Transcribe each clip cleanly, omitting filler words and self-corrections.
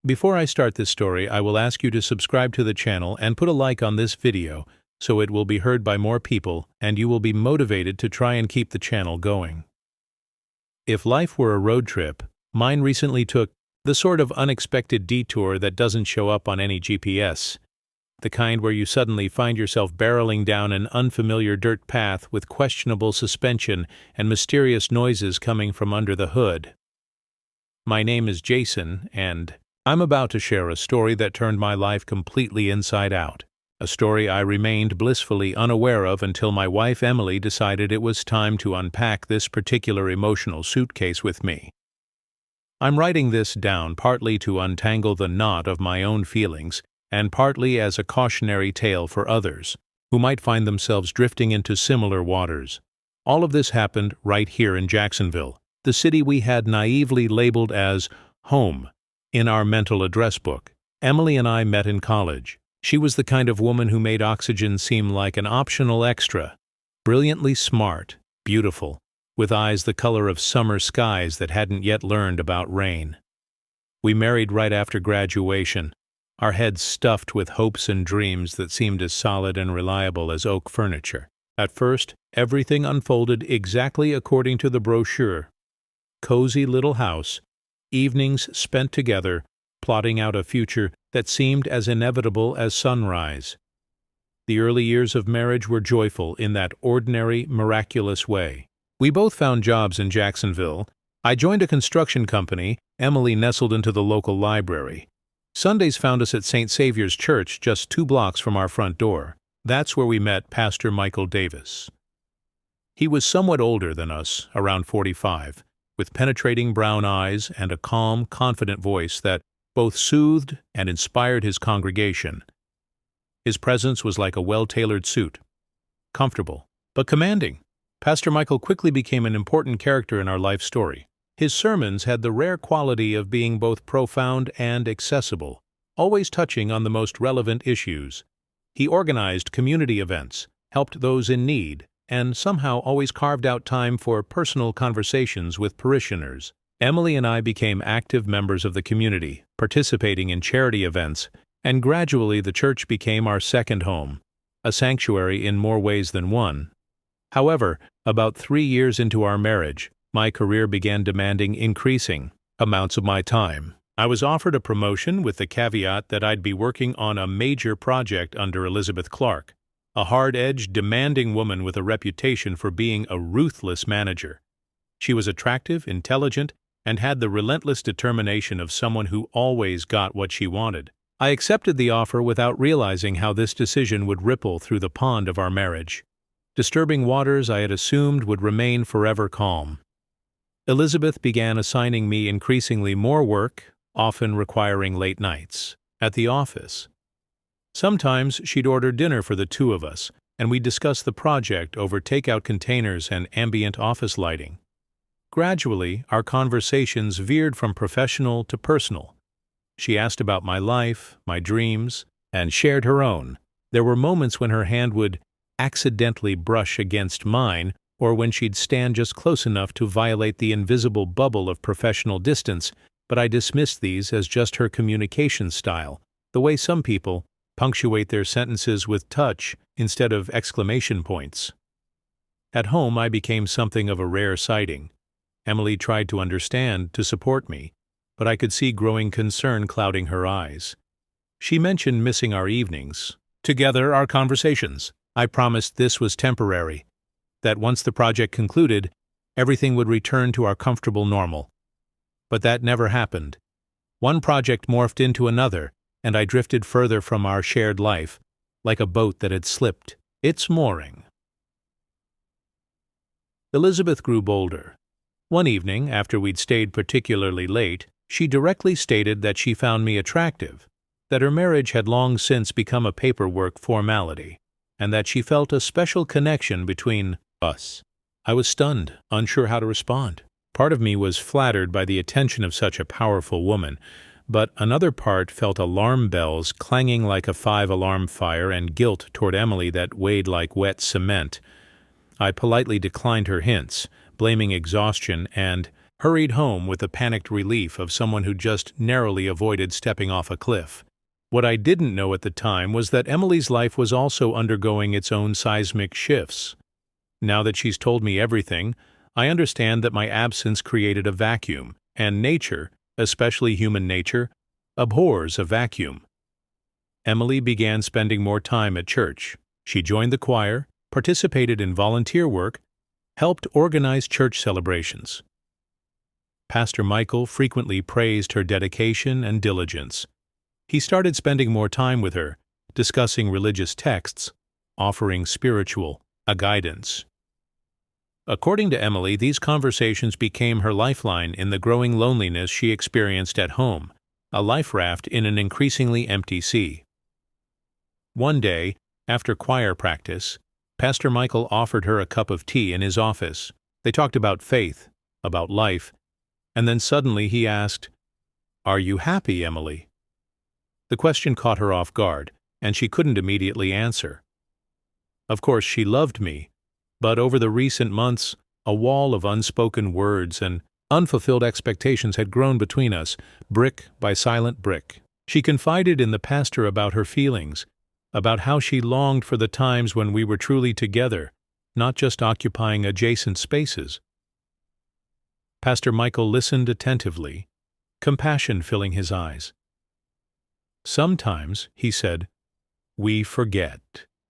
Before I start this story, I will ask you to subscribe to the channel and put a like on this video so it will be heard by more people and you will be motivated to try and keep the channel going. If life were a road trip, mine recently took the sort of unexpected detour that doesn't show up on any GPS. The kind where you suddenly find yourself barreling down an unfamiliar dirt path with questionable suspension and mysterious noises coming from under the hood. My name is Jason, and I'm about to share a story that turned my life completely inside out. A story I remained blissfully unaware of until my wife Emily decided it was time to unpack this particular emotional suitcase with me. I'm writing this down partly to untangle the knot of my own feelings and partly as a cautionary tale for others who might find themselves drifting into similar waters. All of this happened right here in Jacksonville, the city we had naively labeled as home in our mental address book. Emily and I met in college. She was the kind of woman who made oxygen seem like an optional extra, brilliantly smart, beautiful, with eyes the color of summer skies that hadn't yet learned about rain. We married right after graduation, our heads stuffed with hopes and dreams that seemed as solid and reliable as oak furniture. At first, everything unfolded exactly according to the brochure. Cozy little house, evenings spent together, plotting out a future that seemed as inevitable as sunrise. The early years of marriage were joyful in that ordinary, miraculous way. We both found jobs in Jacksonville. I joined a construction company. Emily nestled into the local library. Sundays found us at St. Saviour's Church just 2 blocks from our front door. That's where we met Pastor Michael Davis. He was somewhat older than us, around 45, with penetrating brown eyes and a calm, confident voice that both soothed and inspired his congregation. His presence was like a well-tailored suit, comfortable, but commanding. Pastor Michael quickly became an important character in our life story. His sermons had the rare quality of being both profound and accessible, always touching on the most relevant issues. He organized community events, helped those in need, and somehow always carved out time for personal conversations with parishioners. Emily and I became active members of the community, participating in charity events, and gradually the church became our second home, a sanctuary in more ways than one. However, about 3 years into our marriage, my career began demanding increasing amounts of my time. I was offered a promotion with the caveat that I'd be working on a major project under Elizabeth Clark, a hard-edged, demanding woman with a reputation for being a ruthless manager. She was attractive, intelligent, and had the relentless determination of someone who always got what she wanted. I accepted the offer without realizing how this decision would ripple through the pond of our marriage. Disturbing waters I had assumed would remain forever calm. Elizabeth began assigning me increasingly more work, often requiring late nights, at the office. Sometimes she'd order dinner for the 2 of us, and we'd discuss the project over takeout containers and ambient office lighting. Gradually, our conversations veered from professional to personal. She asked about my life, my dreams, and shared her own. There were moments when her hand would accidentally brush against mine, or when she'd stand just close enough to violate the invisible bubble of professional distance, but I dismissed these as just her communication style, the way some people punctuate their sentences with touch instead of exclamation points. At home, I became something of a rare sighting. Emily tried to understand, to support me, but I could see growing concern clouding her eyes. She mentioned missing our evenings, together our conversations. I promised this was temporary, that once the project concluded, everything would return to our comfortable normal. But that never happened. One project morphed into another, and I drifted further from our shared life, like a boat that had slipped its mooring. Elizabeth grew bolder. One evening, after we'd stayed particularly late, she directly stated that she found me attractive, that her marriage had long since become a paperwork formality, and that she felt a special connection between us. I was stunned, unsure how to respond. Part of me was flattered by the attention of such a powerful woman, but another part felt alarm bells clanging like a 5-alarm fire and guilt toward Emily that weighed like wet cement. I politely declined her hints, blaming exhaustion and hurried home with the panicked relief of someone who just narrowly avoided stepping off a cliff. What I didn't know at the time was that Emily's life was also undergoing its own seismic shifts. Now that she's told me everything, I understand that my absence created a vacuum, and nature, especially human nature, abhors a vacuum. Emily began spending more time at church. She joined the choir, participated in volunteer work, helped organize church celebrations. Pastor Michael frequently praised her dedication and diligence. He started spending more time with her, discussing religious texts, offering spiritual guidance. According to Emily, these conversations became her lifeline in the growing loneliness she experienced at home, a life raft in an increasingly empty sea. One day, after choir practice, Pastor Michael offered her a cup of tea in his office. They talked about faith, about life, and then suddenly he asked, "Are you happy, Emily?" The question caught her off guard, and she couldn't immediately answer. Of course, she loved me, but over the recent months, a wall of unspoken words and unfulfilled expectations had grown between us, brick by silent brick. She confided in the pastor about her feelings, about how she longed for the times when we were truly together, not just occupying adjacent spaces. Pastor Michael listened attentively, compassion filling his eyes. "Sometimes," he said, "we forget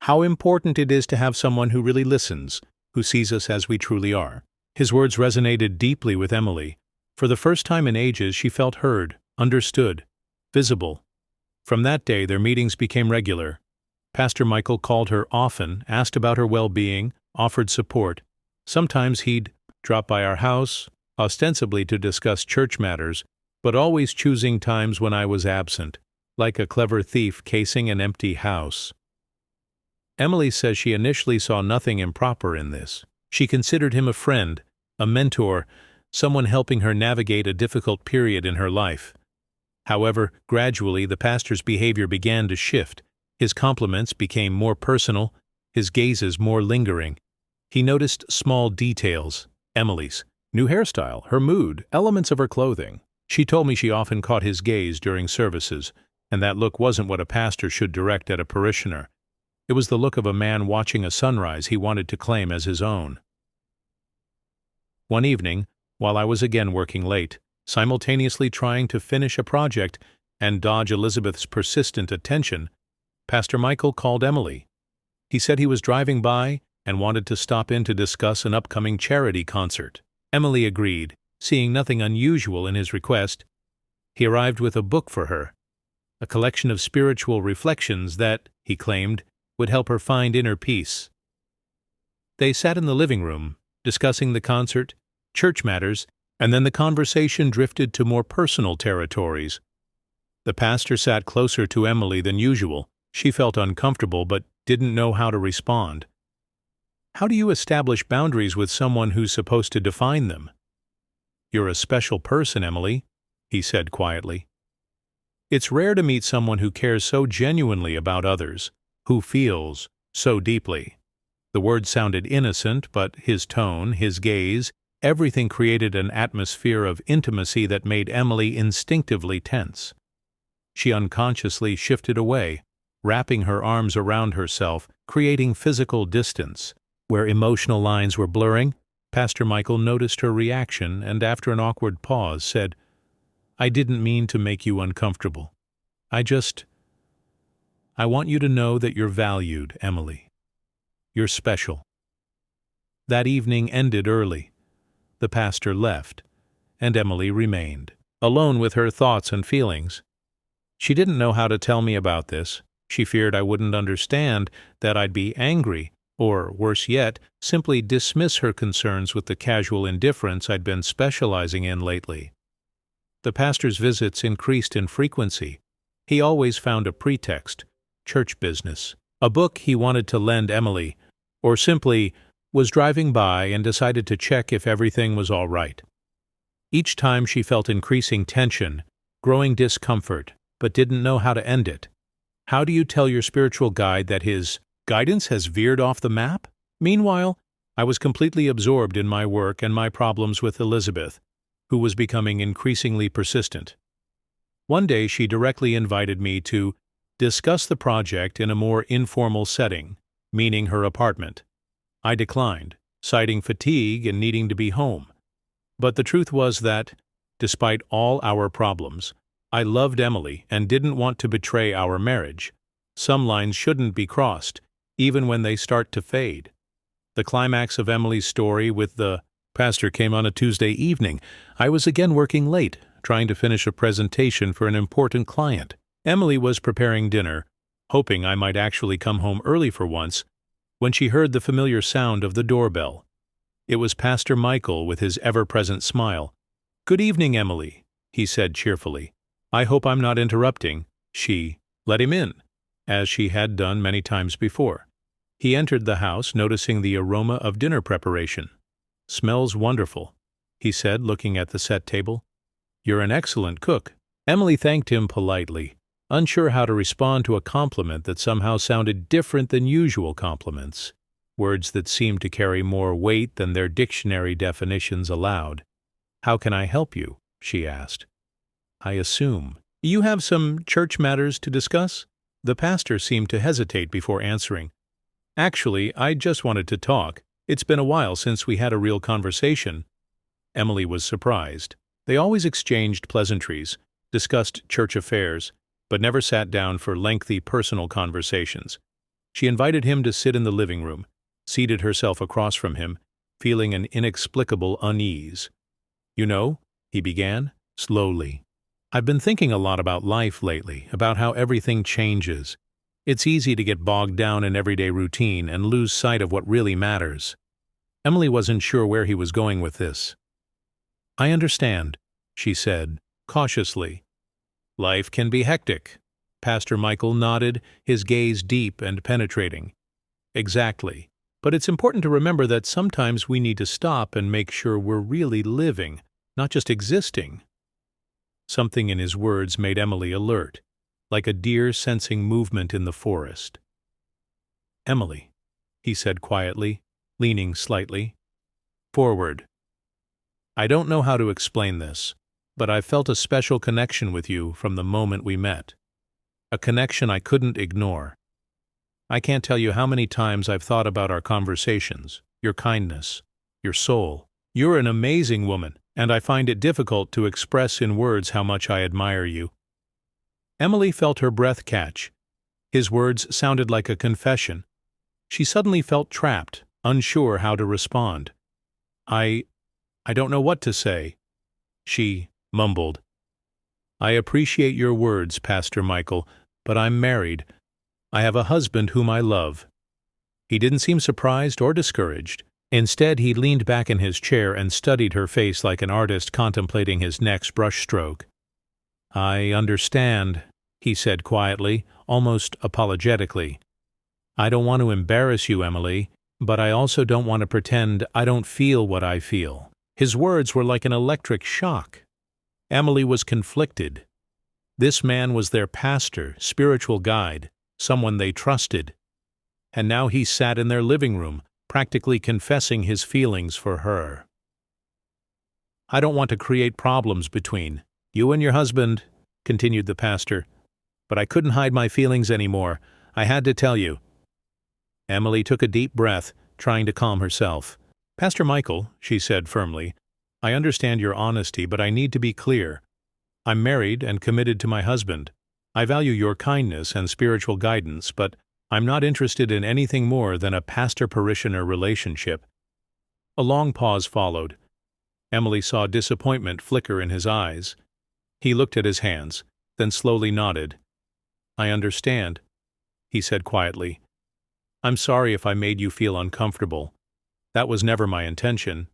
how important it is to have someone who really listens, who sees us as we truly are." His words resonated deeply with Emily. For the first time in ages, she felt heard, understood, visible. From that day, their meetings became regular. Pastor Michael called her often, asked about her well-being, offered support. Sometimes he'd drop by our house, ostensibly to discuss church matters, but always choosing times when I was absent, like a clever thief casing an empty house. Emily says she initially saw nothing improper in this. She considered him a friend, a mentor, someone helping her navigate a difficult period in her life. However, gradually the pastor's behavior began to shift. His compliments became more personal, his gazes more lingering. He noticed small details, Emily's new hairstyle, her mood, elements of her clothing. She told me she often caught his gaze during services, and that look wasn't what a pastor should direct at a parishioner. It was the look of a man watching a sunrise he wanted to claim as his own. One evening, while I was again working late, simultaneously trying to finish a project and dodge Elizabeth's persistent attention, Pastor Michael called Emily. He said he was driving by and wanted to stop in to discuss an upcoming charity concert. Emily agreed, seeing nothing unusual in his request. He arrived with a book for her, a collection of spiritual reflections that, he claimed, would help her find inner peace. They sat in the living room, discussing the concert, church matters, and then the conversation drifted to more personal territories. The pastor sat closer to Emily than usual. She felt uncomfortable but didn't know how to respond. "How do you establish boundaries with someone who's supposed to define them?" "You're a special person, Emily," he said quietly. "It's rare to meet someone who cares so genuinely about others, who feels so deeply." The words sounded innocent, but his tone, his gaze, everything created an atmosphere of intimacy that made Emily instinctively tense. She unconsciously shifted away, wrapping her arms around herself, creating physical distance. Where emotional lines were blurring, Pastor Michael noticed her reaction and after an awkward pause said, "I didn't mean to make you uncomfortable. I want you to know that you're valued, Emily. You're special." That evening ended early. The pastor left, and Emily remained, alone with her thoughts and feelings. She didn't know how to tell me about this. She feared I wouldn't understand, that I'd be angry, or, worse yet, simply dismiss her concerns with the casual indifference I'd been specializing in lately. The pastor's visits increased in frequency. He always found a pretext, church business, a book he wanted to lend Emily, or simply was driving by and decided to check if everything was all right. Each time she felt increasing tension, growing discomfort, but didn't know how to end it. How do you tell your spiritual guide that his guidance has veered off the map? Meanwhile, I was completely absorbed in my work and my problems with Elizabeth, who was becoming increasingly persistent. One day she directly invited me to discuss the project in a more informal setting, meaning her apartment. I declined, citing fatigue and needing to be home. But the truth was that, despite all our problems, I loved Emily and didn't want to betray our marriage. Some lines shouldn't be crossed, even when they start to fade. The climax of Emily's story with the pastor came on a Tuesday evening. I was again working late, trying to finish a presentation for an important client. Emily was preparing dinner, hoping I might actually come home early for once, when she heard the familiar sound of the doorbell. It was Pastor Michael with his ever-present smile. "Good evening, Emily," he said cheerfully. "I hope I'm not interrupting." She let him in, as she had done many times before. He entered the house, noticing the aroma of dinner preparation. "Smells wonderful," he said, looking at the set table. "You're an excellent cook." Emily thanked him politely, unsure how to respond to a compliment that somehow sounded different than usual compliments, words that seemed to carry more weight than their dictionary definitions allowed. "How can I help you?" she asked. "I assume you have some church matters to discuss?" The pastor seemed to hesitate before answering. "Actually, I just wanted to talk. It's been a while since we had a real conversation." Emily was surprised. They always exchanged pleasantries, discussed church affairs, but never sat down for lengthy personal conversations. She invited him to sit in the living room, seated herself across from him, feeling an inexplicable unease. "You know," he began, slowly, "I've been thinking a lot about life lately, about how everything changes. It's easy to get bogged down in everyday routine and lose sight of what really matters." Emily wasn't sure where he was going with this. "I understand," she said, cautiously. "Life can be hectic." Pastor Michael nodded, his gaze deep and penetrating. "Exactly. But it's important to remember that sometimes we need to stop and make sure we're really living, not just existing." Something in his words made Emily alert, like a deer sensing movement in the forest. "Emily," he said quietly, leaning slightly forward. "I don't know how to explain this, but I felt a special connection with you from the moment we met. A connection I couldn't ignore. I can't tell you how many times I've thought about our conversations, your kindness, your soul. You're an amazing woman, and I find it difficult to express in words how much I admire you." Emily felt her breath catch. His words sounded like a confession. She suddenly felt trapped, unsure how to respond. I don't know what to say," she mumbled. "I appreciate your words, Pastor Michael, but I'm married. I have a husband whom I love." He didn't seem surprised or discouraged. Instead, he leaned back in his chair and studied her face like an artist contemplating his next brushstroke. "I understand," he said quietly, almost apologetically. "I don't want to embarrass you, Emily, but I also don't want to pretend I don't feel what I feel." His words were like an electric shock. Emily was conflicted. This man was their pastor, spiritual guide, someone they trusted. And now he sat in their living room, practically confessing his feelings for her. "I don't want to create problems between you and your husband," continued the pastor, "but I couldn't hide my feelings anymore. I had to tell you." Emily took a deep breath, trying to calm herself. "Pastor Michael," she said firmly, "I understand your honesty, but I need to be clear. I'm married and committed to my husband. I value your kindness and spiritual guidance, but I'm not interested in anything more than a pastor-parishioner relationship." A long pause followed. Emily saw disappointment flicker in his eyes. He looked at his hands, then slowly nodded. "I understand," he said quietly. "I'm sorry if I made you feel uncomfortable. That was never my intention."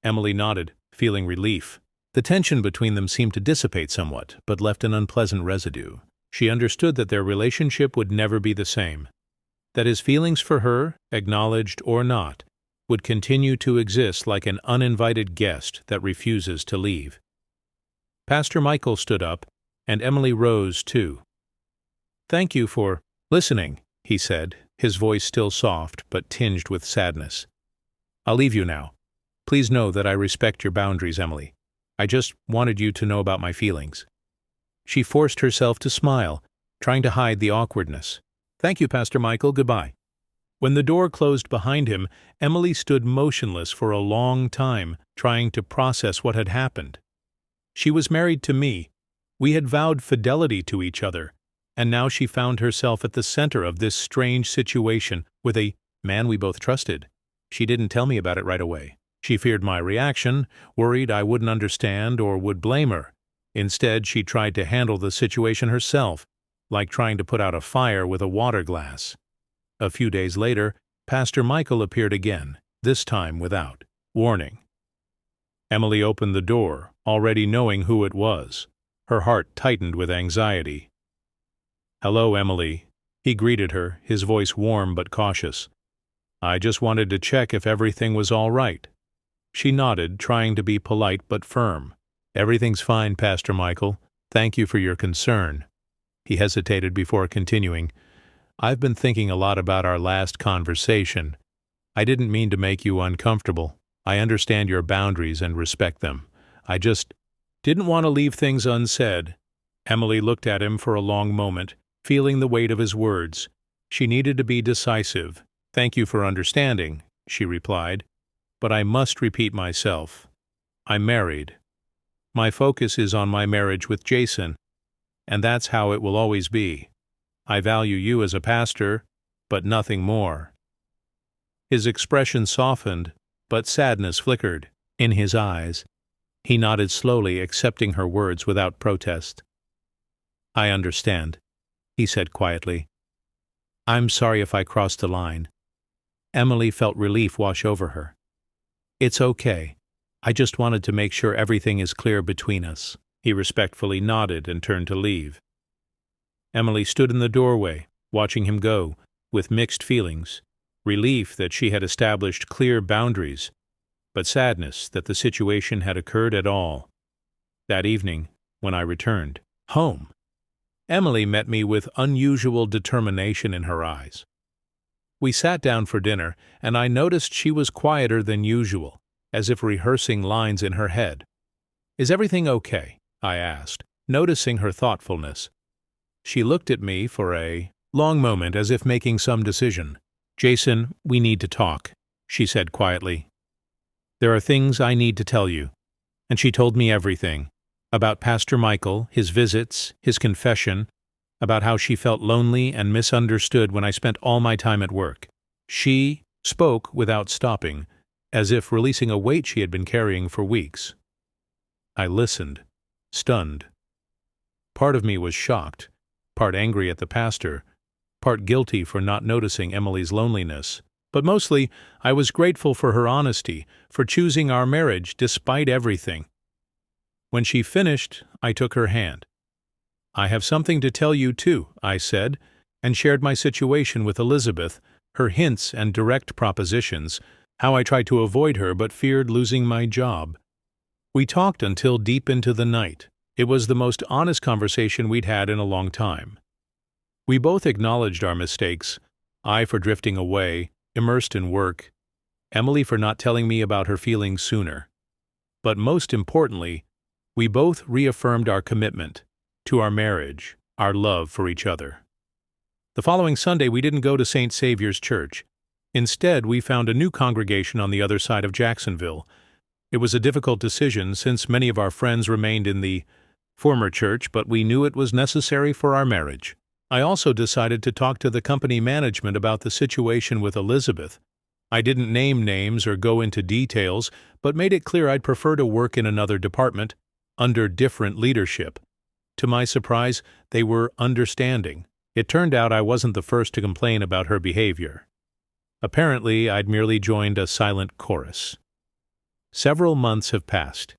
Emily nodded, feeling relief. The tension between them seemed to dissipate somewhat, but left an unpleasant residue. She understood that their relationship would never be the same, that his feelings for her, acknowledged or not, would continue to exist like an uninvited guest that refuses to leave. Pastor Michael stood up, and Emily rose too. "Thank you for listening," he said, his voice still soft but tinged with sadness. "I'll leave you now. Please know that I respect your boundaries, Emily. I just wanted you to know about my feelings." She forced herself to smile, trying to hide the awkwardness. "Thank you, Pastor Michael. Goodbye." When the door closed behind him, Emily stood motionless for a long time, trying to process what had happened. She was married to me. We had vowed fidelity to each other, and now she found herself at the center of this strange situation with a man we both trusted. She didn't tell me about it right away. She feared my reaction, worried I wouldn't understand or would blame her. Instead, she tried to handle the situation herself, like trying to put out a fire with a water glass. A few days later, Pastor Michael appeared again, this time without warning. Emily opened the door, already knowing who it was. Her heart tightened with anxiety. "Hello, Emily," he greeted her, his voice warm but cautious. "I just wanted to check if everything was all right." She nodded, trying to be polite but firm. "Everything's fine, Pastor Michael. Thank you for your concern." He hesitated before continuing. "I've been thinking a lot about our last conversation. I didn't mean to make you uncomfortable. I understand your boundaries and respect them. I just didn't want to leave things unsaid." Emily looked at him for a long moment, feeling the weight of his words. She needed to be decisive. "Thank you for understanding," she replied. "But I must repeat myself. I'm married. My focus is on my marriage with Jason, and that's how it will always be. I value you as a pastor, but nothing more." His expression softened, but sadness flickered in his eyes. He nodded slowly, accepting her words without protest. "I understand," he said quietly. "I'm sorry if I crossed the line." Emily felt relief wash over her. "It's okay. I just wanted to make sure everything is clear between us." He respectfully nodded and turned to leave. Emily stood in the doorway, watching him go, with mixed feelings, relief that she had established clear boundaries, but sadness that the situation had occurred at all. That evening, when I returned home, Emily met me with unusual determination in her eyes. We sat down for dinner, and I noticed she was quieter than usual, as if rehearsing lines in her head. "Is everything okay?" I asked, noticing her thoughtfulness. She looked at me for a long moment as if making some decision. "Jason, we need to talk," she said quietly. "There are things I need to tell you." And she told me everything. About Pastor Michael, his visits, his confession, about how she felt lonely and misunderstood when I spent all my time at work. She spoke without stopping, as if releasing a weight she had been carrying for weeks. I listened, stunned. Part of me was shocked, part angry at the pastor, part guilty for not noticing Emily's loneliness. But mostly, I was grateful for her honesty, for choosing our marriage despite everything. When she finished, I took her hand. "I have something to tell you too," I said, and shared my situation with Elizabeth, her hints and direct propositions, how I tried to avoid her but feared losing my job. We talked until deep into the night. It was the most honest conversation we'd had in a long time. We both acknowledged our mistakes, I for drifting away, immersed in work, Emily for not telling me about her feelings sooner. But most importantly, we both reaffirmed our commitment to our marriage, our love for each other. The following Sunday, we didn't go to St. Saviour's Church. Instead, we found a new congregation on the other side of Jacksonville. It was a difficult decision since many of our friends remained in the former church, but we knew it was necessary for our marriage. I also decided to talk to the company management about the situation with Elizabeth. I didn't name names or go into details, but made it clear I'd prefer to work in another department, under different leadership. To my surprise, they were understanding. It turned out I wasn't the first to complain about her behavior. Apparently, I'd merely joined a silent chorus. Several months have passed.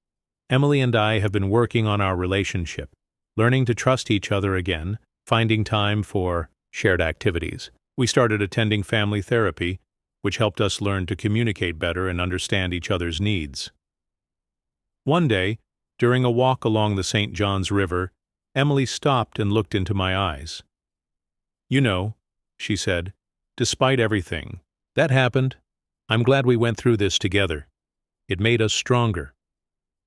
Emily and I have been working on our relationship, learning to trust each other again, finding time for shared activities. We started attending family therapy, which helped us learn to communicate better and understand each other's needs. One day, during a walk along the St. Johns River, Emily stopped and looked into my eyes. "You know," she said, "despite everything that happened, I'm glad we went through this together. It made us stronger."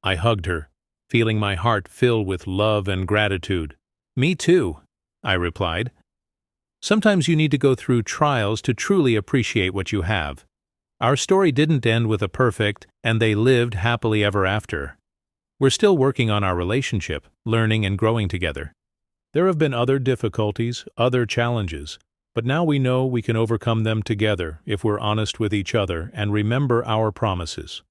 I hugged her, feeling my heart fill with love and gratitude. "Me too," I replied. "Sometimes you need to go through trials to truly appreciate what you have." Our story didn't end with a perfect, and they lived happily ever after. We're still working on our relationship, learning and growing together. There have been other difficulties, other challenges, but now we know we can overcome them together if we're honest with each other and remember our promises.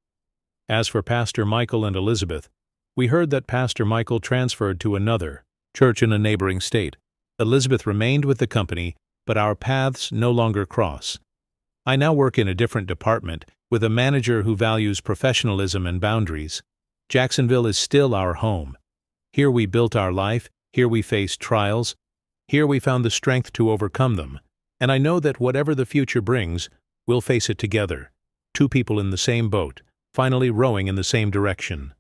As for Pastor Michael and Elizabeth, we heard that Pastor Michael transferred to another church in a neighboring state. Elizabeth remained with the company, but our paths no longer cross. I now work in a different department with a manager who values professionalism and boundaries. Jacksonville is still our home. Here we built our life, here we faced trials, here we found the strength to overcome them, and I know that whatever the future brings, we'll face it together, two people in the same boat, finally rowing in the same direction.